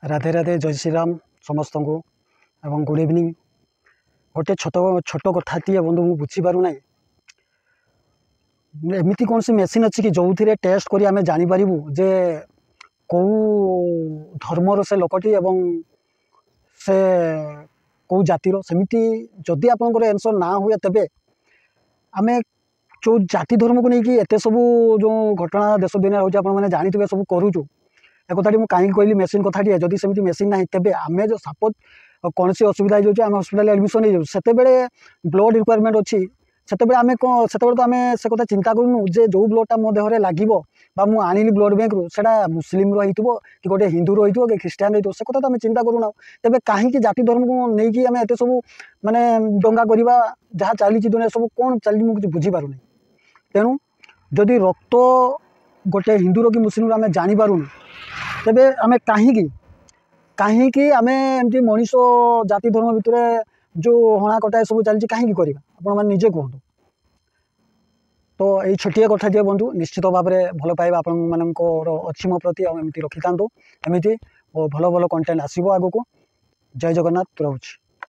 राधे राधे जय श्री राम समस्त को एवं गुड इवनिंग। गोटे छोट छोट कथाटी बंधु मुझे बुझीपार ना एमती कौन सी मेसीन अच्छी कि जो थे टेस्ट करी आमे जानीपर जे कौ धर्मर से लोकटी एवं से कौ जातिर सेमती जदि आपंकर आंसर ना हुए तेबे आमे जो जाति धर्म को लेकिन एत सब जो घटना देश दुनिया होने जानी सब करूँ एक कथाटी मुझे कहीं कहली मेसीन कथाटी जदि सेमती मेसीन ना तेबे आमे जो सपोज कौन सी असुविधा हो आम हस्पिटाल एडमिशन हो से ब्लड रिक्वायरमेंट अच्छी से आम कौन से तो आम से कथा चिंता करूँ जे जो ब्लडटा मो देहरे लगे मुझे आनिली ब्लड बैंक रू से मुस्लिम रही कि गोटे हिंदू रही कि ख्रीटान रही से कथा तो आम चिंता करूना तेज कहीं जाति धर्म को लेकिन आम एत सब मानने दंगा करवा जहाँ चली दुनिया सब कौन चली मुझे बुझीपार नहीं। तेणु जदि रक्त गोटे हिंदूर कि मुस्लिम आम जानीपारूँ तेबे आम कहीं आमे एमती मनीष जाति धर्म भितर जो हणा कटा सब चलती कहीं करवा आपण मैंने निजे कहतु। तो ये छोटिया कथाटी बंधु निश्चित भाव में भल पाइबा आपण मानकर अच्छी मो प्रति एमती रखी था एमती भल भल कंटेंट आसो आगक। जय जगन्नाथ रहुछि।